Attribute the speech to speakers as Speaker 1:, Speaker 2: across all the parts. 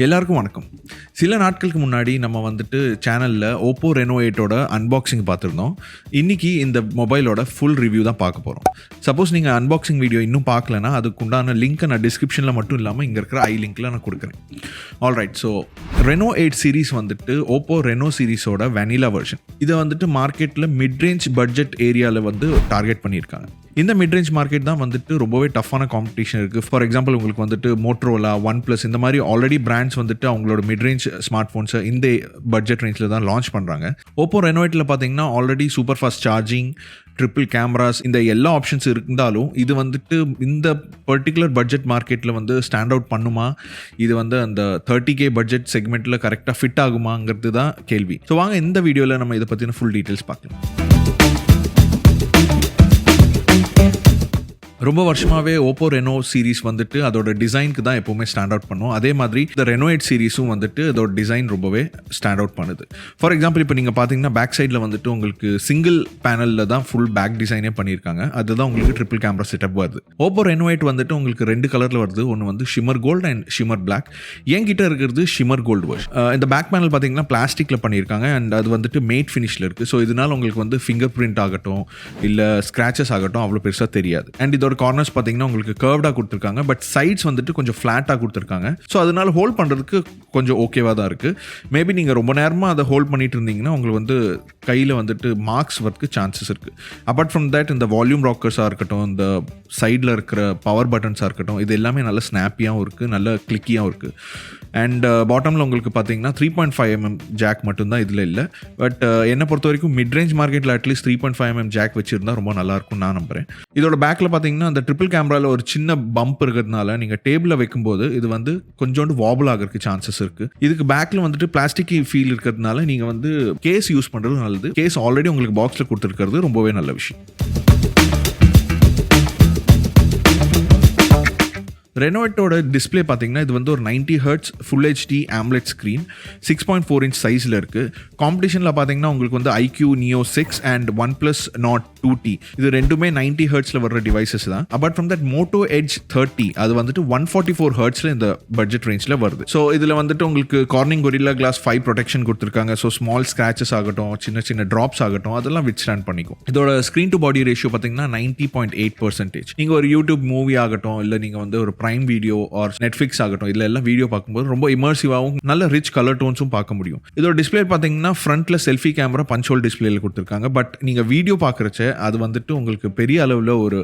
Speaker 1: எல்லாருக்கும் வணக்கம். சில நாட்களுக்கு முன்னாடி நம்ம வந்துட்டு சேனலில் OPPO Reno8ஓட அன்பாக்சிங் பார்த்துருந்தோம். இன்றைக்கி இந்த மொபைலோட ஃபுல் ரிவ்யூ தான் பார்க்க போகிறோம். சப்போஸ் நீங்கள் அன்பாக்சிங் வீடியோ இன்னும் பார்க்கலன்னா அதுக்கு உண்டான லிங்க்கை நான் டிஸ்கிரிப்ஷனில் மட்டும் இல்லாமல் இங்கே இருக்கிற லிங்க்கில் நான் கொடுக்குறேன். ஆல்ரைட், ஸோ Reno8 சீரிஸ் வந்துட்டு OPPO Reno சீரிஸோட வெனிலா வெர்ஷன். இதை வந்துட்டு மார்க்கெட்டில் மிட்ரேஞ்ச் பட்ஜெட் ஏரியாவில் வந்து டார்கெட் பண்ணியிருக்காங்க. இந்த மிட்ரேஞ்ச் மார்க்கெட் தான் வந்துட்டு ரொம்பவே டஃப்பான காம்படிஷன் இருக்குது. ஃபார் எக்ஸாம்பிள் உங்களுக்கு வந்துட்டு மோட்ரோலா, OnePlus இந்த மாதிரி ஆல்ரெடி பிராண்ட்ஸ் வந்துட்டு அவங்களோட மிட்ரேஞ்ச் ஸ்மார்ட் ஃபோன்ஸை இந்த பட்ஜெட் ரேஞ்சில் தான் லான்ச் பண்ணுறாங்க. OPPO Reno8ல பார்த்தீங்கன்னா already super fast charging, triple cameras, இந்த எல்லா ஆப்ஷன்ஸ் இருந்தாலும் இது வந்துட்டு இந்த பர்டிகுலர் பட்ஜெட் மார்க்கெட்டில் வந்து ஸ்டாண்ட் அவுட் பண்ணுமா, இது வந்து அந்த 30K பட்ஜெட் செக்மெண்ட்டில் கரெக்டாக ஃபிட் ஆகுமாங்கிறது தான் கேள்வி. ஸோ வாங்க இந்த வீடியோவில் நம்ம இதை பற்றின ஃபுல் டீட்டெயில்ஸ் பார்க்கலாம். ரொம்ப வருஷமாகவே OPPO Reno சீரிஸ் வந்துட்டு அதோட டிசைனுக்கு தான் எப்போவுமே ஸ்டாண்ட் அவுட் பண்ணும். அதே மாதிரி இந்த Reno8 சீரிஸும் வந்துட்டு அதோட டிசைன் ரொம்பவே ஸ்டாண்ட் அவுட் பண்ணுது. ஃபார் எக்ஸாம்பிள் இப்போ நீங்கள் பார்த்தீங்கன்னா பேக் சைடில் வந்துட்டு உங்களுக்கு சிங்கிள் பேனலில் தான் ஃபுல் பேக் டிசைனே பண்ணியிருக்காங்க. அதுதான் உங்களுக்கு ட்ரிபிள் கேமரா செட்டப் வருது. OPPO Reno8 வந்துட்டு உங்களுக்கு 2 கலரில் வருது. ஒன்று வந்து shimmer gold and shimmer black. என்கிட்ட இருக்கிறது ஷிமர் கோல்டு வெர்ஷன். இந்த பேக் பேனல் பார்த்தீங்கன்னா பிளாஸ்டிக்கில் பண்ணியிருக்காங்க அண்ட் அது வந்துட்டு மேட் ஃபினிஷில் இருக்குது. ஸோ இதனால் உங்களுக்கு வந்து ஃபிங்கர் பிரிண்ட் ஆகட்டும் இல்லை ஸ்க்ராச்சஸ் ஆகட்டும் அவ்வளோ பெருசாக தெரியாது. அண்ட் இதோட கார்னர்ஸ் பார்த்தீங்கன்னா உங்களுக்கு கர்வ்டாக கொடுத்துருக்காங்க, பட் சைட்ஸ் வந்துட்டு கொஞ்சம் ஃப்ளாட்டாக கொடுத்துருக்காங்க. ஸோ அதனால ஹோல்ட் பண்ணுறதுக்கு கொஞ்சம் ஓகேவாக தான் இருக்குது. மேபி நீங்கள் ரொம்ப நேரமாக அதை ஹோல்ட் பண்ணிட்டு இருந்தீங்கன்னா உங்களுக்கு வந்து கையில் வந்துட்டு மார்க்ஸ் வரதுக்கு சான்சஸ் இருக்குது. அப்பார்ட் ஃப்ரம் தேட் இந்த வால்யூம் ராக்கர்ஸாக இருக்கட்டும், இந்த சைடில் இருக்கிற பவர் பட்டன்ஸாக இருக்கட்டும், இது எல்லாமே நல்ல ஸ்னாப்பியாகவும் இருக்குது, நல்ல கிளிக்கியாகவும் இருக்குது. அண்ட் பாட்டமில் உங்களுக்கு பார்த்தீங்கன்னா 3.5mm ஜாக் மட்டும்தான் இதில் இல்லை. பட் என்னை பொறுத்த வரைக்கும் மிட்ரேஞ்ச் மார்க்கெட்டில் அட்லீஸ்ட் 3.5mm ஜாக் வச்சுருந்தா ரொம்ப நல்லாயிருக்கும் நான் நம்புகிறேன். இதோட பேக்கில் பார்த்தீங்கன்னா அந்த ட்ரிபிள் கேமராவில் ஒரு சின்ன பம்ப் இருக்கிறதுனால நீங்கள் டேபிளில் வைக்கும்போது இது வந்து கொஞ்சோண்டு வாபிள் ஆகிறதுக்கு சான்சஸ் இருக்குது. இதுக்கு பேக்கில் வந்துட்டு பிளாஸ்டிக் ஃபீல் இருக்கிறதுனால நீங்கள் வந்து கேஸ் யூஸ் பண்ணுறது நல்லது. கேஸ் ஆல்ரெடி உங்களுக்கு பாக்ஸில் கொடுத்துருக்கிறது ரொம்பவே நல்ல விஷயம். Reno8ஓட டிஸ்பிளே பார்த்தீங்கன்னா இது வந்து ஒரு 90Hz full HD AMOLED screen 6.4 inch சைஸில் இருக்குது. காம்படிஷனில் பார்த்தீங்கன்னா உங்களுக்கு வந்து IQ Neo 6 and OnePlus Nord 2T இது ரெண்டுமே 90Hzல வர்ற டிவைசஸ் தான். Apart from that Moto Edge 30 அது வந்துட்டு 144Hzல இந்த பட்ஜெட் ரேஞ்சில் வருது. ஸோ இதில் வந்துட்டு உங்களுக்கு கார்னிங் கொரில்லா கிளாஸ் 5 ப்ரொடெக்ஷன் கொடுத்துருக்காங்க. ஸோ ஸ்மால் ஸ்க்ராச்சஸ் ஆகட்டும், சின்ன சின்ன ட்ராப்ஸ் ஆகட்டும், அதெல்லாம் வித்ஸ்டாண்ட் பண்ணிக்கும். இதோட ஸ்க்ரீன் டு பாடி ரேஷியோ பார்த்தீங்கன்னா 90.8%. நீங்கள் ஒரு யூடியூப் மூவி ஆகட்டும் இல்லை நீங்கள் வந்து ஒரு பிரைம் வீடியோ ஆர் நெட்ஃப்ளிக்ஸ் ஆகட்டும், இதில் எல்லாம் வீடியோ பார்க்கும்போது ரொம்ப இமர்சிவாகவும் நல்ல ரிச் கலர் டோன்ஸும் பார்க்க முடியும். இதோட டிஸ்பிளே பார்த்தீங்கன்னா ஃப்ரண்ட்டில் செல்ஃபி கேமரா பஞ்ச் ஹோல் டிஸ்பிளேல கொடுத்துருக்காங்க. பட் நீங்கள் வீடியோ பார்க்குறச்ச அது வந்துட்டு உங்களுக்கு பெரிய அளவில் ஒரு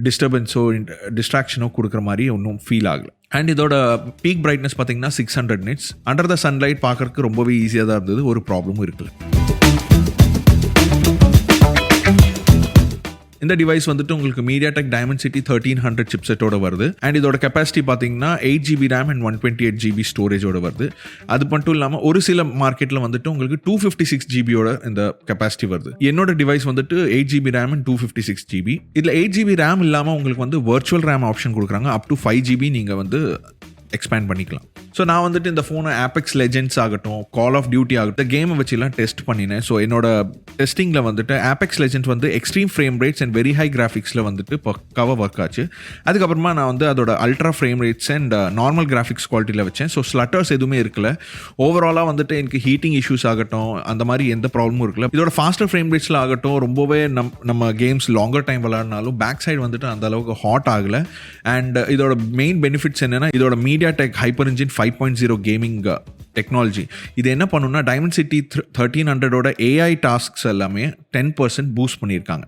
Speaker 1: டிஸ்டர்பன்ஸோ டிஸ்ட்ராக்ஷனோ கொடுக்குற மாதிரி ஒன்றும் ஃபீல் ஆகலை. அண்ட் இதோட பீக் பிரைட்னஸ் பார்த்தீங்கன்னா 600 nits. அண்டர் த சன்லைட் பார்க்கறதுக்கு ரொம்பவே ஈஸியாக தான் இருந்தது, ஒரு ப்ராப்ளமும் இருக்குல்ல. இந்த டிவைஸ் வந்துட்டு உங்களுக்கு MediaTek Dimensity 1300 chipsetோட வருது. அண்ட் இதோட கெப்பாசிட்டி பார்த்தீங்கன்னா 8GB RAM அண்ட் 128GB ஸ்டோரேஜோட வருது. அது மட்டும் இல்லாமல் ஒரு சில மார்க்கெட்டில் வந்துட்டு உங்களுக்கு 256GBயோட இந்த கெப்பாசிட்டி வருது. என்னோட டிவைஸ் வந்துட்டு 8GB RAM அண்ட் 256GB. இதில் 8GB RAM இல்லாமல் உங்களுக்கு வந்து வர்ச்சுவல் RAM ஆப்ஷன் கொடுக்குறாங்க. அப் டு 5GB நீங்கள் வந்து எக்ஸ்பேண்ட் பண்ணிக்கலாம். ஸோ நான் வந்துட்டு இந்த ஃபோனை ஆபெக்ஸ் லெஜெண்ட்ஸ் ஆகட்டும், கால் ஆஃப் டியூட்டி ஆகட்டும், இந்த கேமை வச்சுலாம் டெஸ்ட் பண்ணினேன். ஸோ என்னோட டெஸ்டிங்கில் வந்துட்டு ஆபெக்ஸ் லெஜெண்ட்ஸ் வந்து extreme frame rates and very high கிராஃபிக்ஸில் வந்துட்டு பக்காவாக ஒர்க் ஆச்சு. அதுக்கப்புறமா நான் வந்து அதோட ultra frame rates and normal graphics குவாலிட்டியில் வச்சேன். ஸோ ஸ்லட்டர்ஸ் எதுவுமே இருக்கல. ஓவராலாக வந்துட்டு எனக்கு ஹீட்டிங் இஷ்யூஸ் ஆகட்டும் அந்த மாதிரி எந்த ப்ராப்ளமும் இருக்கல. இதோட ஃபாஸ்டர் ஃப்ரேம் ரேட்ஸில் ஆகட்டும் ரொம்பவே நம்ம கேம்ஸ் லாங்கர் டைம் விளையாடினாலும் பேக் சைடு வந்துட்டு அந்த அளவுக்கு ஹாட் ஆகலை. அண்ட் இதோட மெயின் பெனிஃபிட்ஸ் என்னென்னா இதோட MediaTek hyper engine 5.0 gaming technology. இது என்ன பண்ணுன்னா Dimensity 1300ஓட AI டாஸ்க்ஸ் எல்லாமே 10% பூஸ்ட் பண்ணியிருக்காங்க.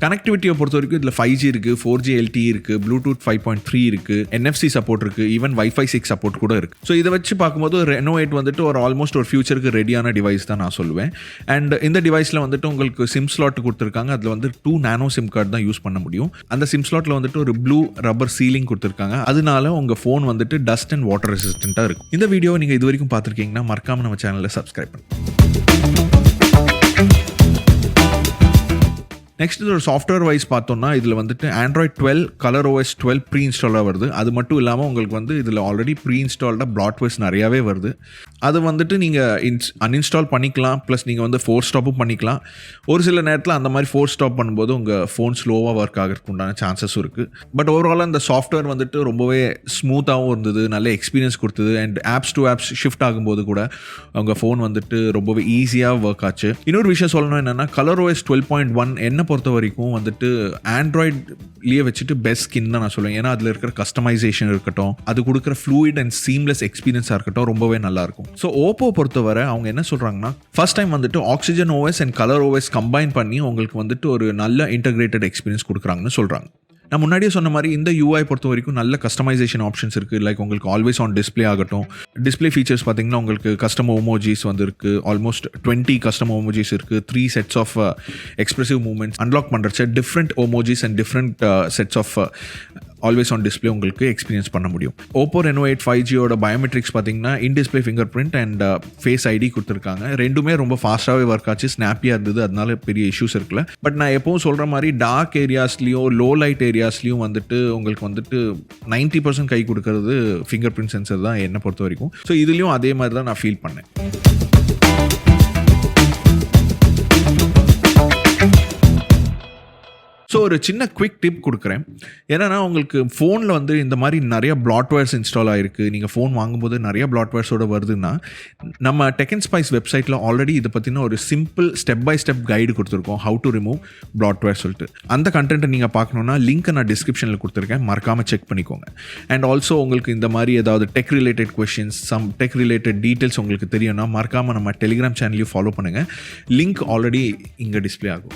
Speaker 1: கனெக்டிவிட்டியை பொறுத்த வரைக்கும் இதில் 5G இருக்குது, 4G LTE இருக்குது, Bluetooth 5.3 இருக்குது, NFC சப்போர்ட் இருக்குது, ஈவன் Wi-Fi 6 சப்போர்ட் கூட இருக்குது. ஸோ இதை வச்சு பார்க்கும்போது Reno8 வந்துட்டு ஒரு ஆல்மோஸ்ட் ஒரு ஃபியூச்சருக்கு ரெடியான டிவைஸ் தான் நான் சொல்லுவேன். அண்ட் இந்த டிவைஸில் வந்துட்டு உங்களுக்கு சிம் ஸ்லாட் கொடுத்துருக்காங்க. அதில் வந்து 2 நானோ சிம் கார்டு தான் யூஸ் பண்ண முடியும். அந்த சிம் ஸ்லாட்டில் வந்துட்டு ஒரு ப்ளூ ரப்பர் சீலிங் கொடுத்துருக்காங்க. அதனால உங்கள் ஃபோன் வந்துட்டு டஸ்ட் அண்ட் வாட்டர் ரெசிஸ்டண்ட்டாக இருக்கும். இந்த வீடியோவை நீங்கள் இது வரைக்கும் பார்த்துருக்கீங்கன்னா மறக்காமல் நம்ம சேனலில் சப்ஸ்கிரைப் பண்ணுங்கள். நெக்ஸ்ட் இதோட சாஃப்ட்வேர் வைஸ் பார்த்தோம்னா இதில் வந்துட்டு Android 12 ColorOS 12 ப்ரீ இன்ஸ்டாலாக வருது. அது மட்டும் இல்லாமல் உங்களுக்கு வந்து இதில் ஆல்ரெடி ப்ரீ இன்ஸ்டால்டாக bloatwares நிறையாவே வருது. அது வந்துட்டு நீங்கள் அன்இன்ஸ்டால் பண்ணிக்கலாம், ப்ளஸ் நீங்கள் வந்து ஃபோர்ஸ் ஸ்டாப்பும் பண்ணிக்கலாம். ஒரு சில நேரத்தில் அந்த மாதிரி ஃபோர்ஸ் ஸ்டாப் பண்ணும்போது உங்கள் ஃபோன் ஸ்லோவாக ஒர்க் ஆகிறதுக்கு உண்டான சான்சஸும் இருக்குது. பட் ஓவராலாக அந்த சாஃப்ட்வேர் வந்துட்டு ரொம்பவே ஸ்மூத்தாகவும் இருந்தது, நல்ல எக்ஸ்பீரியன்ஸ் கொடுத்தது. And apps to apps shift ஆகும்போது கூட உங்கள் ஃபோன் வந்துட்டு ரொம்பவே ஈஸியாக ஒர்க் ஆச்சு. இன்னொரு விஷயம் சொல்லணும் என்னென்னா, ColorOS 12.1 என்ன பொறுத்த வரைக்கும் வந்துட்டு ஆண்ட்ராய்ட்லேயே வச்சுட்டு பெஸ்ட் ஸ்கின் தான் நான் சொல்லுவேன். ஏன்னா அதில் இருக்கிற கஸ்டமைசேஷன் இருக்கட்டும், அது கொடுக்குற ஃப்ளூயிட் அண்ட் சீம்லெஸ் எக்ஸ்பீரியன்ஸாக இருக்கட்டும், ரொம்பவே நல்லாயிருக்கும். ஸோ ஓப்போ பொறுத்தவரை அவங்க என்ன சொல்கிறாங்கன்னா, ஃபர்ஸ்ட் டைம் வந்துட்டு oxygen OS and ColorOS combine பண்ணி உங்களுக்கு வந்துட்டு ஒரு நல்ல இன்டகிரேட்டட் எக்ஸ்பீரியன்ஸ் கொடுக்குறாங்கன்னு சொல்கிறாங்க. நான் முன்னாடியே சொன்ன மாதிரி இந்த UI பொறுத்த வரைக்கும் நல்ல கஸ்டமைசேஷன் ஆப்ஷன்ஸ் இருக்குது. லைக் உங்களுக்கு ஆல்வேஸ் ஆன் டிஸ்பிளே ஆகட்டும், டிஸ்பிளே ஃபீச்சர்ஸ் பார்த்தீங்கன்னா உங்களுக்கு கஸ்டம் எமோஜிஸ் வந்துருக்கு. ஆல்மோஸ்ட் 20 கஸ்டம் எமோஜிஸ் இருக்குது. 3 sets of expressive moments unlock பண்ணுறச்ச different emojis and different sets of always on display உங்களுக்கு எக்ஸ்பீரியன்ஸ் பண்ண முடியும். OPPO Reno8 5Gயோட பயோமெட்ரிக்ஸ் பார்த்தீங்கன்னா in display fingerprint and face ID கொடுத்துருக்காங்க. ரெண்டுமே ரொம்ப ஃபாஸ்ட்டாகவே ஒர்க் ஆச்சு, ஸ்னாப்பியாக இருந்தது, அதனால பெரிய இஷ்யூஸ் இருக்குல்ல. பட் நான் எப்பவும் சொல்கிற மாதிரி டார்க் ஏரியாஸ்லையும் லோ லைட் ஏரியாஸ்லையும் வந்துட்டு உங்களுக்கு வந்துட்டு 90% கை கொடுக்கறது ஃபிங்கர் பிரிண்ட் சென்சர் தான் என்னை பொறுத்த வரைக்கும். ஸோ இதுலேயும் அதே மாதிரி தான் நான் ஃபீல் பண்ணேன். ஸோ ஒரு சின்ன குவிக் டிப் கொடுக்குறேன். ஏன்னா உங்களுக்கு ஃபோனில் வந்து இந்த மாதிரி நிறைய bloatwares இன்ஸ்டால் ஆகிருக்கு. நீங்கள் ஃபோன் வாங்கும்போது நிறைய bloatwaresோட வருதுன்னா, நம்ம Technspice வெப்சைட்டில் ஆல்ரெடி இதை பற்றின ஒரு simple step by step guide கொடுத்துருக்கோம், ஹவு டு ரிமூவ் bloatwares சொல்லிட்டு. அந்த கண்டென்ட்டை நீங்கள் பார்க்கணுன்னா லிங்க்கை நான் டிஸ்கிரிப்ஷனில் கொடுத்துருக்கேன், மறக்காமல் செக் பண்ணிக்கோங்க. அண்ட் ஆல்சோ உங்களுக்கு இந்த மாதிரி ஏதாவது tech related questions, some tech related details உங்களுக்கு தெரியும்னா மறக்காமல் நம்ம டெலிகிராம் சேனலையும் ஃபாலோ பண்ணுங்கள். லிங்க் ஆல்ரெடி இங்கே டிஸ்பிளே ஆகும்.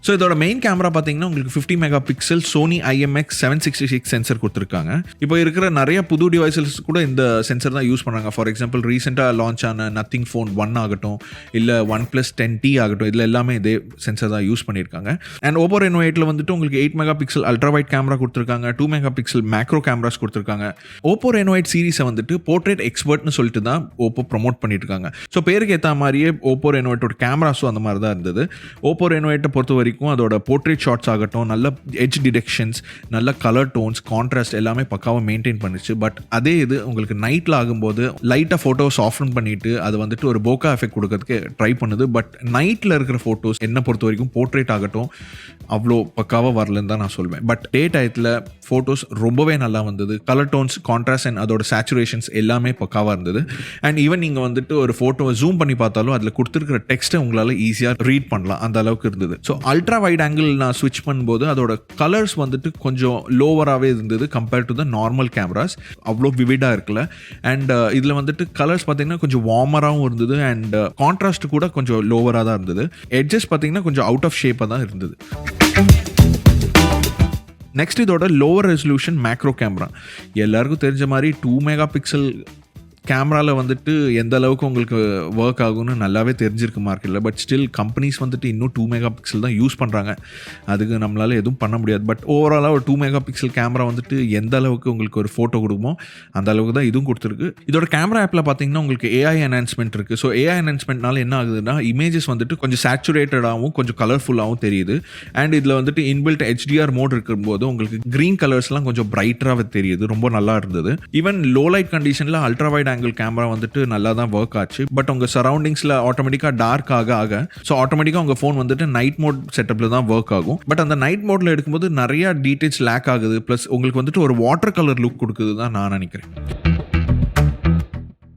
Speaker 1: ஸோ இதோட மெயின் கேமரா பார்த்தீங்கன்னா உங்களுக்கு 50 mega pixel Sony IMX709 sensor கொடுத்துருக்காங்க. இப்போ இருக்கிற நிறைய புது டிவைசஸ் கூட இந்த சென்சர் தான் யூஸ் பண்ணுறாங்க. ஃபார் எக்ஸாம்பிள் ரீசெண்டாக லான்ச் ஆன Nothing Phone 1 ஆகட்டும், இல்லை OnePlus 10T ஆகட்டும், இதில் எல்லாமே இதே சென்சர் தான் யூஸ் பண்ணியிருக்காங்க. அண்ட் OPPO Reno8 வந்துட்டு உங்களுக்கு 8 mega pixel ultra wide camera கொடுத்துருக்காங்க, 2 மெகா பிக்சல் மேக்ரோ கேமராஸ் கொடுத்துருக்காங்க. OPPO Reno8 சீரிஸை வந்துட்டு போர்ட்ரேட் எக்ஸ்பர்ட்னு சொல்லிட்டு தான் OPPO ப்ரொமோட் பண்ணிட்டு இருக்காங்க. ஸோ பேருக்கு ஏற்ற மாதிரியே OPPO Reno8 கேமராஸும் அந்த மாதிரி தான் இருந்தது. OPPO Reno8 பொறுத்த வரைக்கும் அதோட போர்ட்ரேட் ஷாட்ஸ் ஆகட்டும், நல்ல எட்ஜ் டிடெக்ஷன்ஸ், நல்ல கலர் டோன்ஸ், கான்ட்ராஸ்ட் எல்லாமே பக்காவாக மெயின்டைன் பண்ணிச்சு. பட் அதே இது உங்களுக்கு நைட்டில் ஆகும்போது லைட்டாக ஃபோட்டோஸ் ஆஃபன் பண்ணிட்டு அது வந்துட்டு ஒரு போக்கா எஃபெக்ட் கொடுக்கறதுக்கு ட்ரை பண்ணுது. பட் நைட்டில் இருக்கிற ஃபோட்டோஸ் என்னை பொறுத்த வரைக்கும் போர்ட்ரேட் ஆகட்டும் அவ்வளோ பக்காவாக வரலன்னு தான் நான் சொல்வேன். பட் டே டயத்தில் ஃபோட்டோஸ் ரொம்பவே நல்லா வந்தது. கலர் டோன்ஸ், கான்ட்ராஸ்ட் அண்ட் அதோட சேச்சுரேஷன்ஸ் எல்லாமே பக்காவாக இருந்தது. அண்ட் ஈவன் நீங்கள் வந்துட்டு ஒரு ஃபோட்டோவை ஜூம் பண்ணி பார்த்தாலும் அதில் கொடுத்துருக்கிற டெக்ஸ்ட்டை உங்களால் ஈஸியாக ரீட் பண்ணலாம், அந்த அளவுக்கு இருந்தது. ஸோ அல்ட்ரா வைட் ஆங்கிள் நான் ஸ்விட்ச் பண்ணும்போது அதோட கலர்ஸ் வந்துட்டு கொஞ்சம் லோவராகவே இருந்தது compared to the normal cameras. அவ்வளோ விவிடாக இருக்குல்ல. அண்ட் இதில் வந்துட்டு கலர்ஸ் பார்த்தீங்கன்னா கொஞ்சம் வார்மராகவும் இருந்தது அண்ட் கான்ட்ராஸ்ட் கூட கொஞ்சம் லோவராக தான் இருந்தது. எட்ஜஸ் பார்த்தீங்கன்னா கொஞ்சம் அவுட் ஆஃப் ஷேப்பாக தான் இருந்தது. நெக்ஸ்ட் இதோட லோவர் ரெசல்யூஷன் மேக்ரோ கேமரா. எல்லாருக்கும் தெரிஞ்ச மாதிரி 2 மெகா பிக்சல் கேமராவில் வந்துட்டு எந்த அளவுக்கு உங்களுக்கு ஒர்க் ஆகும்னு நல்லாவே தெரிஞ்சிருக்கு மார்க்கெட்டில். பட் ஸ்டில் கம்பெனிஸ் வந்துட்டு இன்னும் 2 மெகா பிக்சல் தான் யூஸ் பண்ணுறாங்க. அதுக்கு நம்மளால் எதுவும் பண்ண முடியாது. பட் ஓவராலாக ஒரு 2 மெகா பிக்சல் கேமரா வந்துட்டு எந்த அளவுக்கு உங்களுக்கு ஒரு ஃபோட்டோ கொடுக்குமோ அந்த அளவுக்கு தான் இதுவும் கொடுத்துருக்கு. இதோட கேமரா ஆப்பில் பார்த்தீங்கன்னா உங்களுக்கு AI என்ஹான்ஸ்மெண்ட் இருக்குது. ஸோ AI என்ஹான்ஸ்மெண்ட்னால என்ன ஆகுதுன்னா, இமேஜஸ் வந்துட்டு கொஞ்சம் சேச்சுரேட்டடாகவும் கொஞ்சம் கலர்ஃபுல்லாகவும் தெரியுது. அண்ட் இதில் வந்துட்டு இன்பில்ட் HDR மோட் இருக்கும்போது உங்களுக்கு க்ரீன் கலர்ஸ்லாம் கொஞ்சம் பிரைட்டராக தெரியுது. ரொம்ப நல்லா இருந்தது. ஈவன் லோ லைட் கண்டிஷனில் அல்ட்ரா வைட் ஆங்கிள் கேமரா வந்துட்டு நல்லா தான் ஒர்க் ஆச்சு. பட் உங்கள் சரௌண்டிங்ஸில் ஆட்டோமேட்டிக்காக டார்க் ஆக ஸோ ஆட்டோமேட்டிக்காக உங்கள் ஃபோன் வந்துட்டு நைட் மோட் செட்டப்பில் தான் ஒர்க் ஆகும். பட் அந்த நைட் மோடில் எடுக்கும்போது நிறையா டீட்டெயில்ஸ் லேக் ஆகுது. ப்ளஸ் உங்களுக்கு வந்துட்டு ஒரு வாட்டர் கலர் லுக் கொடுக்குது தான் நான் நினைக்கிறேன்.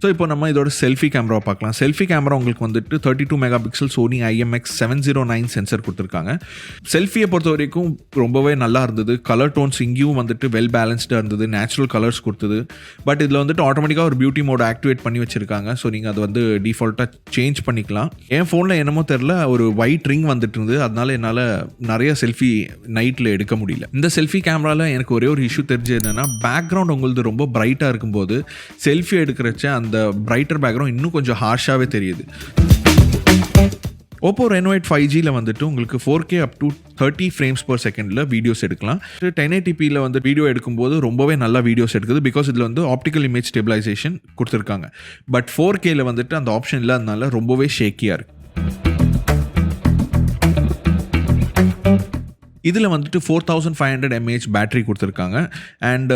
Speaker 1: ஸோ இப்போ நம்ம இதோட செல்ஃபி கேமரா பார்க்கலாம். செல்ஃபி கேமரா உங்களுக்கு வந்துட்டு 32 mega pixel Sony IMX709 sensor கொடுத்துருக்காங்க. செல்ஃபியை பொறுத்த வரைக்கும் ரொம்பவே நல்லா இருந்தது. கலர் டோன்ஸ் இங்கேயும் வந்துட்டு வெல் பேலன்ஸ்டாக இருந்தது, நேச்சுரல் கலர்ஸ் கொடுத்தது. பட் இதில் வந்துட்டு ஆட்டோமேட்டிக்காக ஒரு பியூட்டி மோட் ஆக்டிவேட் பண்ணி வச்சுருக்காங்க. ஸோ நீங்கள் அதை வந்து டிஃபால்ட்டாக சேஞ்ச் பண்ணிக்கலாம். என் ஃபோனில் என்னமோ தெரில ஒரு ஒயிட் ரிங் வந்துட்டு இருந்தது, அதனால என்னால் நிறைய செல்ஃபி நைட்டில் எடுக்க முடியல. இந்த செல்ஃபி கேமராவில் எனக்கு ஒரே ஒரு இஷ்யூ தெரிஞ்சது என்னென்னா, பேக்ரவுண்ட் உங்களுக்கு ரொம்ப பிரைட்டாக இருக்கும்போது செல்ஃபி எடுக்கிறச்ச அந்த பிரைட்டர் பேக்ரவுண்ட் இன்னும் கொஞ்சம் ஹார்ஷாகவே தெரியுது. OPPO Reno8 5Gல வந்துட்டு உங்களுக்கு 4K up to 30 frames per secondல videos எடுக்கலாம். 1080pல வந்து வீடியோ எடுக்கும்போது ரொம்பவே நல்லா வீடியோஸ் எடுக்குது. பிகாஸ் இதில் வந்து ஆப்டிக்கல் இமேஜ் ஸ்டெபிலைசேஷன் கொடுத்துருக்காங்க. பட் 4Kல வந்துட்டு அந்த ஆப்ஷன் இல்லாதனால ரொம்பவே ஷேக்கியாக இருக்குது. இதில் வந்துட்டு 4500 mAh பேட்டரி கொடுத்துருக்காங்க. அண்ட்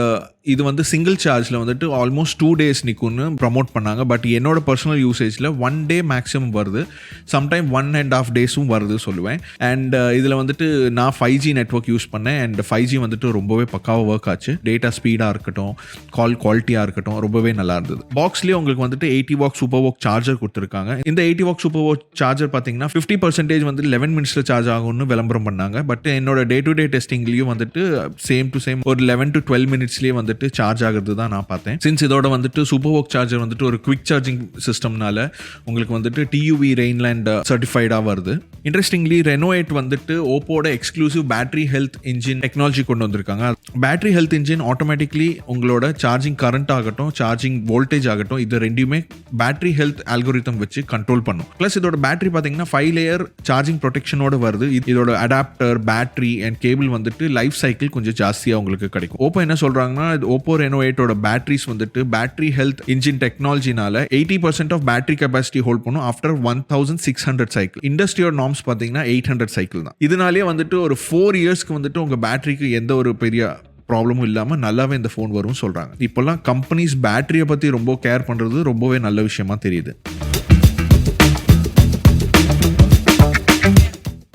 Speaker 1: இது வந்து சிங்கிள் சார்ஜில் வந்துட்டு ஆல்மோஸ்ட் 2 days நிற்கும்னு ப்ரமோட் பண்ணாங்க. பட் என்னோட பர்சனல் யூசேஜில் 1 day மேக்ஸிமம் வருது, சம்டைம் 1.5 days வருது சொல்லுவேன். அண்ட் இதில் வந்துட்டு நான் 5G நெட்ஒர்க் யூஸ் பண்ணேன். அண்ட் 5G வந்துட்டு ரொம்பவே பக்காவாக ஒர்க் ஆச்சு. டேட்டா ஸ்பீடாக இருக்கட்டும், கால் குவாலிட்டியாக இருக்கட்டும், ரொம்பவே நல்லா இருந்தது. பாக்ஸ்லேயே உங்களுக்கு வந்துட்டு 80 watt சூப்பர் வாக் சார்ஜர் கொடுத்துருக்காங்க. இந்த 80 watt சூப்பர் வாக் சார்ஜர் பார்த்தீங்கன்னா 50% வந்து 11 minutesல சார்ஜ் ஆகும்னு விளம்பரம் பண்ணாங்க. பட் என்னோட டே டு டே டெஸ்டிங்லேயும் வந்துட்டு சேம் டு சேம் ஒரு 11 to 12 minutesலேயே வந்துட்டு சார்ஜ் ஆகிறது தான் நான் பார்த்தேன். சின்ஸ் இதோட வந்துட்டு சூப்பர் வாக் சார்ஜர் வந்துட்டு ஒரு குவிக் சார்ஜிங் சிஸ்டம்னால உங்களுக்கு வந்துட்டு TUV ரெயின்லேண்ட் சர்டிஃபைடாக வருது. இன்ட்ரெஸ்டிங்லி Reno8 வந்துட்டு ஓப்போட exclusive battery health engine technology கொண்டு வந்திருக்காங்க. பேட்டரி ஹெல்த் இன்ஜின் ஆட்டோமேட்டிக்லி உங்களோட சார்ஜிங் கரண்ட் ஆகட்டும், சார்ஜிங் வோல்டேஜ் ஆகட்டும், இது ரெண்டுமே பேட்டரி ஹெல்த் அல்கோரிதம் வச்சு கண்ட்ரோல் பண்ணும். ப்ளஸ் இதோட பேட்டரி பார்த்தீங்கன்னா 5 layer சார்ஜிங் ப்ரொடெக்ஷனோட வருது. இதோட அடாப்டர், பேட்டரி அண்ட் கேபிள் வந்துட்டு லைஃப் சைக்கிள் கொஞ்சம் ஜாஸ்தியாக உங்களுக்கு கிடைக்கும். ஓப்போ என்ன சொல்கிறாங்கன்னா, OPPO Reno8ஓட பேட்டரிஸ் வந்துட்டு பேட்டரி ஹெல்த் இன்ஜின் டெக்னாலஜினால 80% ஆஃப் பேட்டரி கெப்பாசிட்டி ஹோல்ட் பண்ணும் ஆஃப்டர் 1600 சைக்கிள். இண்டஸ்ட்ரியோட நார்ம்ஸ் பார்த்தீங்கன்னா 800 சைக்கிள் தான். இதனாலேயே வந்துட்டு ஒரு 4 yearsக்கு வந்துட்டு உங்கள் பேட்டரிக்கு எந்த ஒரு பெரிய ப்ராப்ளமும் இல்லாமல் நல்லாவே இந்த ஃபோன் வரும்னு சொல்கிறாங்க. இப்போல்லாம் கம்பெனிஸ் பேட்டரியை பற்றி ரொம்ப கேர் பண்ணுறது ரொம்பவே நல்ல விஷயமா தெரியுது.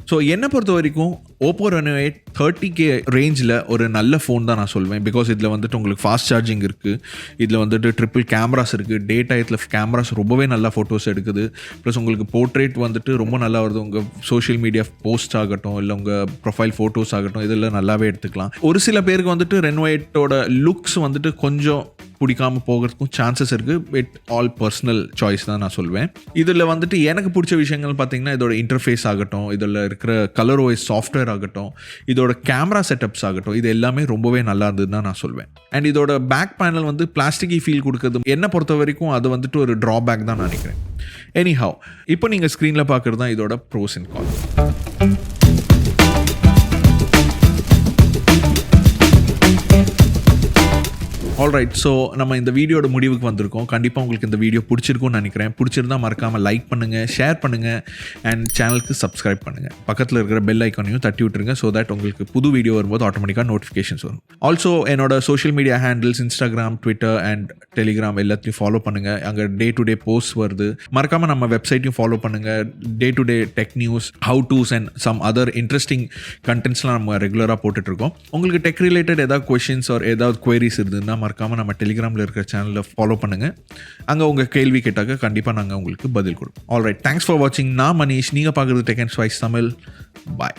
Speaker 1: ஸோ என்னை பொறுத்த வரைக்கும் OPPO Reno8 30K ரேஞ்சில் ஒரு நல்ல ஃபோன் தான் நான் சொல்வேன். பிகாஸ் இதில் வந்துட்டு உங்களுக்கு ஃபாஸ்ட் சார்ஜிங் இருக்குது, இதில் வந்துட்டு ட்ரிபிள் கேமராஸ் இருக்குது, டே டயத்தில் கேமராஸ் ரொம்பவே நல்லா ஃபோட்டோஸ் எடுக்குது. ப்ளஸ் உங்களுக்கு போர்ட்ரேட் வந்துட்டு ரொம்ப நல்லா வருது. உங்கள் சோஷியல் மீடியா போஸ்ட் ஆகட்டும், இல்லை உங்கள் ப்ரொஃபைல் ஃபோட்டோஸ் ஆகட்டும், இதெல்லாம் நல்லாவே எடுத்துக்கலாம். ஒரு சில பேருக்கு வந்துட்டு Reno8ஓட லுக்ஸ் வந்துட்டு கொஞ்சம் பிடிக்காமல் போகிறதுக்கும் சான்சஸ் இருக்குது. இட் ஆல் பர்சனல் சாய்ஸ் தான் நான் சொல்வேன். இதில் வந்துட்டு எனக்கு பிடிச்ச விஷயங்கள் பார்த்தீங்கன்னா இதோட இன்டர்ஃபேஸ் ஆகட்டும், இதில் இருக்கிற ColorOS சாஃப்ட்வேர் ஆகட்டும், இதோட கேமரா செட்டப்ஸ் ஆகட்டும், இது எல்லாமே ரொம்பவே நல்லா இருந்ததுன்னு தான் நான் சொல்வேன். அண்ட் இதோட பேக் பேனல் வந்து பிளாஸ்டிக்கி ஃபீல் கொடுக்குறது என்னை பொறுத்த வரைக்கும் அது வந்துட்டு ஒரு ட்ராபேக் தான் நினைக்கிறேன். எனிஹவ், இப்போ நீங்கள் ஸ்க்ரீனில் பார்க்குறது தான் இதோட pros and cons. Alright, so நம்ம இந்த வீடியோட முடிவுக்கு வந்திருக்கோம். கண்டிப்பாக உங்களுக்கு இந்த வீடியோ பிடிச்சிருக்கும்னு நினைக்கிறேன். பிடிச்சிருந்தால் மறக்காமல் லைக் பண்ணுங்கள், ஷேர் பண்ணுங்கள் அண்ட் சேனலுக்கு சப்ஸ்கிரைப் பண்ணுங்கள். பக்கத்தில் இருக்கிற பெல் ஐக்கானையும் தட்டி விட்டுருங்க. ஸோ தட் உங்களுக்கு புது வீடியோ வரும்போது ஆட்டோமேட்டிக்காக நோட்டிஃபிகேஷன்ஸ் வரும். ஆல்சோ என்னோட social media handles Instagram, Twitter and Telegram எல்லாத்தையும் ஃபாலோ பண்ணுங்கள். அங்கே டே டு டே போஸ்ட் வருது. மறக்காமல் நம்ம வெப்சைட்டையும் ஃபாலோ பண்ணுங்கள். Day to day tech news, how tos and some other interesting கண்டென்ட்ஸ்லாம் நம்ம ரெகுலராக போட்டுட்ருக்கோம். உங்களுக்கு டெக் ரிலேட்டட் ஏதாவது கொஷின்ஸ் ஆர் ஏதாவது குவரிஸ் இருந்ததுன்னா மறக்காமல் நம்ம டெலிகிராமில் இருக்கிற சேனலில் ஃபாலோ பண்ணுங்கள். அங்கே உங்கள் கேள்வி கேட்டாக்க கண்டிப்பாக நாங்கள் உங்களுக்கு பதில் கொடுப்போம். ஆல்ரைட், தேங்க்ஸ் ஃபார் வாட்சிங். நான் மனிஷ், நீங்கள் பார்க்குறது Technspice தமிழ். பாய்.